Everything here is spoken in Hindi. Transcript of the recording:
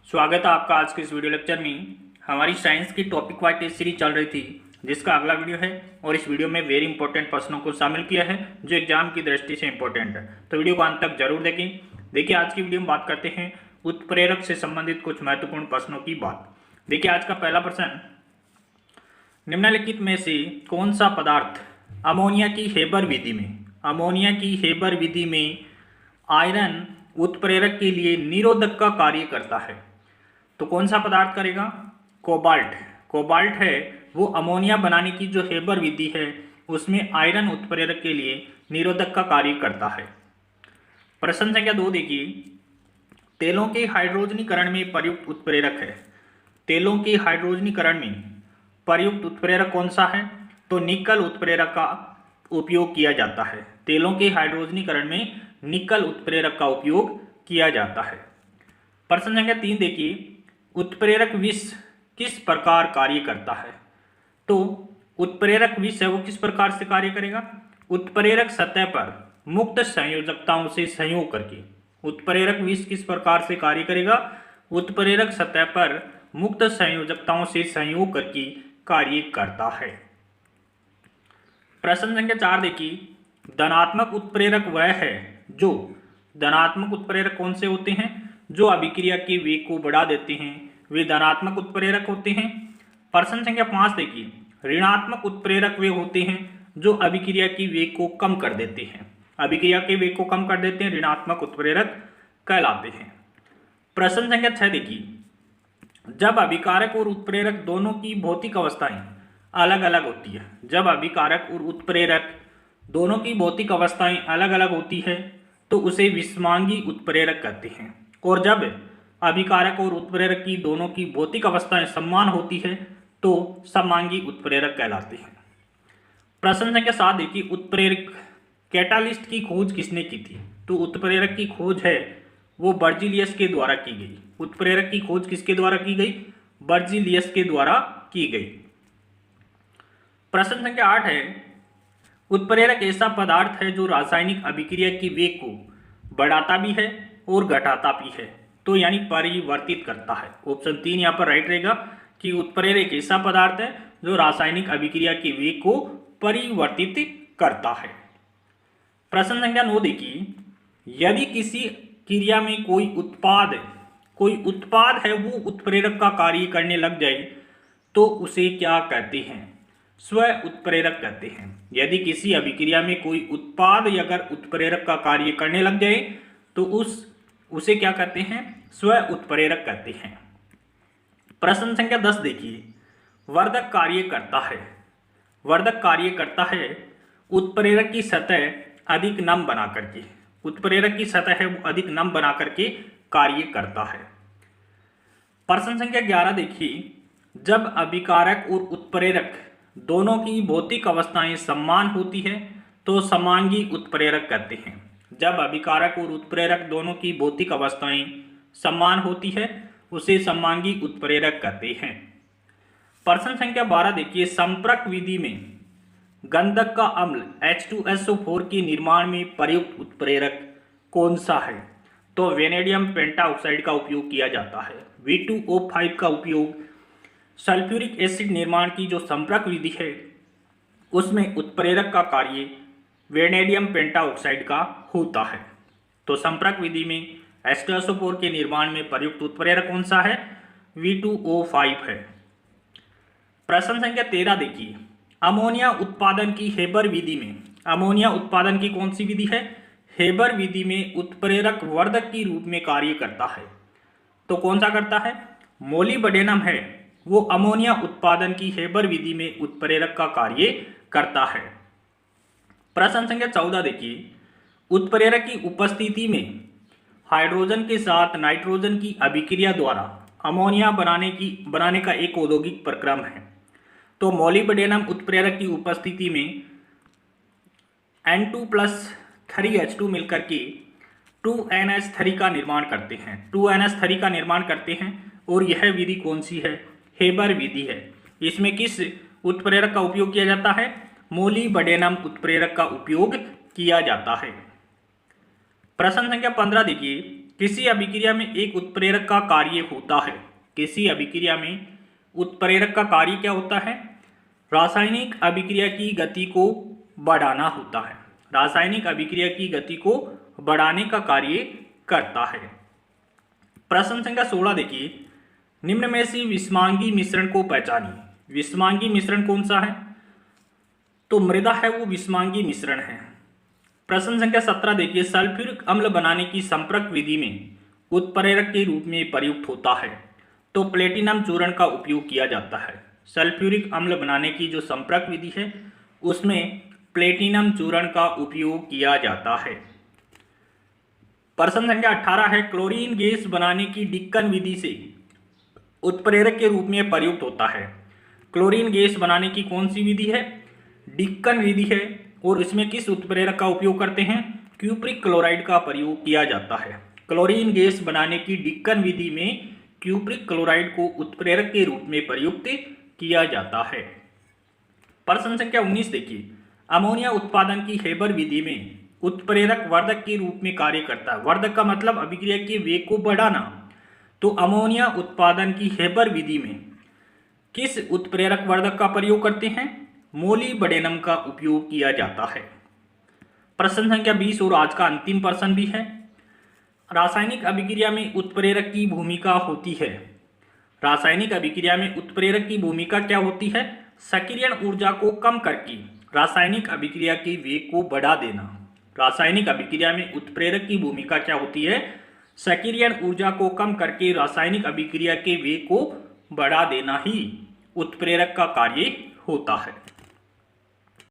स्वागत है आपका आज के इस वीडियो लेक्चर में। हमारी साइंस की टॉपिक वाइज टेस्ट सीरीज चल रही थी, जिसका अगला वीडियो है और इस वीडियो में वेरी इंपॉर्टेंट प्रश्नों को शामिल किया है जो एग्जाम की दृष्टि से इंपॉर्टेंट है। तो वीडियो को अंत तक जरूर देखें। देखिए, आज की वीडियो में बात करते हैं उत्प्रेरक से संबंधित कुछ महत्वपूर्ण प्रश्नों की बात। देखिए, आज का पहला प्रश्न, निम्नलिखित में से कौन सा पदार्थ अमोनिया की हेबर विधि में आयरन उत्प्रेरक के लिए निरोधक का कार्य करता है? तो कौन सा पदार्थ करेगा? कोबाल्ट है वो अमोनिया बनाने की जो हेबर विधि है उसमें आयरन उत्प्रेरक के लिए निरोधक का कार्य करता है। प्रश्न संख्या 2 देखिए, तेलों के हाइड्रोजनीकरण में प्रयुक्त उत्प्रेरक है। तेलों के हाइड्रोजनीकरण में प्रयुक्त उत्प्रेरक कौन सा है? तो निकल उत्प्रेरक का उपयोग किया जाता है। तेलों के हाइड्रोजनीकरण में निकल उत्प्रेरक का उपयोग किया जाता है। प्रश्न संख्या 3 देखिए, उत्प्रेरक विष किस प्रकार कार्य करता है? तो उत्प्रेरक विष है वो किस प्रकार से कार्य करेगा? उत्प्रेरक सतह पर मुक्त संयोजकताओं से संयोग करके। उत्प्रेरक विष किस प्रकार से कार्य करेगा? उत्प्रेरक सतह पर मुक्त संयोजकताओं से संयोग करके कार्य करता है। प्रश्न संख्या 4 देखिए, धनात्मक उत्प्रेरक वह है जो धनात्मक उत्प्रेरक कौन से होते हैं? जो अभिक्रिया के वेग को बढ़ा देते हैं वे धनात्मक उत्प्रेरक होते हैं। प्रश्न संख्या 5 देखिए, ऋणात्मक उत्प्रेरक वे होते हैं जो अभिक्रिया की वेग को कम कर देते हैं। अभिक्रिया के वेग को कम कर देते हैं, ऋणात्मक उत्प्रेरक कहलाते हैं। प्रश्न संख्या 6 देखिए, जब अभिकारक और उत्प्रेरक दोनों की भौतिक अवस्थाएं अलग अलग होती है, जब अभिकारक और उत्प्रेरक दोनों की भौतिक अवस्थाएं अलग अलग होती है तो उसे विषमांगी उत्प्रेरक कहते हैं। और जब अभिकारक और उत्प्रेरक की दोनों की भौतिक अवस्थाएं समान होती है तो समांगी उत्प्रेरक कहलाते हैं। प्रश्न संख्या 7 देखिए, उत्प्रेरक कैटालिस्ट की खोज किसने की थी? तो उत्प्रेरक की खोज है वो बर्जीलियस के द्वारा की गई। उत्प्रेरक की खोज किसके द्वारा की गई? बर्जीलियस के द्वारा की गई। प्रश्न संख्या 8 है, उत्प्रेरक ऐसा पदार्थ है जो रासायनिक अभिक्रिया की वेग को बढ़ाता भी है और घटाता भी है, तो यानी परिवर्तित करता है। ऑप्शन 3 यहाँ पर राइट रहेगा कि उत्प्रेरक ऐसा पदार्थ है जो रासायनिक अभिक्रिया के वेग को परिवर्तित करता है। प्रश्न संख्या 9 देखिए, यदि किसी क्रिया में कोई उत्पाद है वो उत्प्रेरक का कार्य करने लग जाए तो उसे क्या कहते हैं? स्व उत्प्रेरक कहते हैं। यदि किसी अभिक्रिया में कोई उत्पाद अगर उत्प्रेरक का कार्य करने लग जाए तो उसे क्या कहते हैं? स्व उत्प्रेरक कहते हैं। प्रश्न संख्या 10 देखिए, वर्धक कार्य करता है उत्प्रेरक की सतह अधिक नम बना करके। उत्प्रेरक की सतह है वो अधिक नम बना करके कार्य करता है। प्रश्न संख्या 11 देखिए, जब अभिकारक और उत्प्रेरक दोनों की भौतिक अवस्थाएं समान होती है तो समांगी उत्प्रेरक कहते हैं। जब अभिकारक और उत्प्रेरक दोनों की भौतिक अवस्थाएं समान होती है उसे समांगी उत्प्रेरक कहते हैं। प्रश्न संख्या 12 देखिए, संपर्क विधि में गंधक का अम्ल H2SO4 के निर्माण में प्रयुक्त उत्प्रेरक कौन सा है? तो वेनेडियम पेंटाऑक्साइड का उपयोग किया जाता है। V2O5 का उपयोग सल्फ्यूरिक एसिड निर्माण की जो संपर्क विधि है उसमें उत्प्रेरक का कार्य वेनेडियम पेंटाऑक्साइड का होता है। तो संपर्क विधि में H2SO4 के निर्माण में प्रयुक्त उत्प्रेरक कौन सा है? V2O5 है। प्रश्न संख्या 13 देखिए, अमोनिया उत्पादन की हेबर विधि में, अमोनिया उत्पादन की कौन सी विधि है? हेबर विधि में उत्प्रेरक वर्धक के रूप में कार्य करता है। तो कौन सा करता है? मोलिब्डेनम है वो अमोनिया उत्पादन की हेबर विधि में उत्प्रेरक का कार्य करता है। प्रश्न संख्या 14 देखिए, उत्प्रेरक की उपस्थिति में हाइड्रोजन के साथ नाइट्रोजन की अभिक्रिया द्वारा अमोनिया बनाने का एक औद्योगिक प्रक्रम है। तो मोलिब्डेनम उत्प्रेरक की उपस्थिति में N2+3H2 मिलकर के 2NH3 का निर्माण करते हैं। 2NH3 का निर्माण करते हैं और यह विधि कौन सी है? हेबर विधि है। इसमें किस उत्प्रेरक का उपयोग किया जाता है? मोलिब्डेनम उत्प्रेरक का उपयोग किया जाता है। प्रश्न संख्या 15 देखिए, किसी अभिक्रिया में एक उत्प्रेरक का कार्य होता है। किसी अभिक्रिया में उत्प्रेरक का कार्य क्या होता है? रासायनिक अभिक्रिया की गति को बढ़ाना होता है। रासायनिक अभिक्रिया की गति को बढ़ाने का कार्य करता है। प्रश्न संख्या 16 देखिए, निम्न में से विषमांगी मिश्रण को पहचानिए। विषमांगी मिश्रण कौन सा है? तो मृदा है वो विषमांगी मिश्रण है। प्रश्न संख्या 17 देखिए, सल्फ्यूरिक अम्ल बनाने की संपर्क विधि में उत्प्रेरक के रूप में प्रयुक्त होता है। तो प्लेटिनम चूर्ण का उपयोग किया जाता है। सल्फ्यूरिक अम्ल बनाने की जो संपर्क विधि है उसमें प्लेटिनम चूर्ण का उपयोग किया जाता है। प्रश्न संख्या 18 है, क्लोरीन गैस बनाने की डिक्कन विधि से उत्प्रेरक के रूप में प्रयुक्त होता है। क्लोरीन गैस बनाने की कौन सी विधि है? डिक्कन विधि है। और इसमें किस उत्प्रेरक का उपयोग करते हैं? क्यूप्रिक क्लोराइड का प्रयोग किया जाता है। क्लोरीन गैस बनाने की डिक्कन विधि में क्यूप्रिक क्लोराइड को उत्प्रेरक के रूप में प्रयुक्त किया जाता है। प्रश्न संख्या 19 देखिए, अमोनिया उत्पादन की हेबर विधि में उत्प्रेरक वर्धक के रूप में कार्य करता है। वर्धक का मतलब अभिक्रिया के वेग को बढ़ाना। तो अमोनिया उत्पादन की हेबर विधि में किस उत्प्रेरक वर्धक का प्रयोग करते हैं? मोलिब्डेनम का उपयोग किया जाता है। प्रश्न संख्या 20 और आज का अंतिम प्रश्न भी है, रासायनिक अभिक्रिया में उत्प्रेरक की भूमिका होती है। रासायनिक अभिक्रिया में उत्प्रेरक की भूमिका क्या होती है? सक्रियण ऊर्जा को कम करके रासायनिक अभिक्रिया के वेग को बढ़ा देना। रासायनिक अभिक्रिया में उत्प्रेरक की भूमिका क्या होती है? सक्रियण ऊर्जा को कम करके रासायनिक अभिक्रिया के वेग को बढ़ा देना ही उत्प्रेरक का कार्य होता है।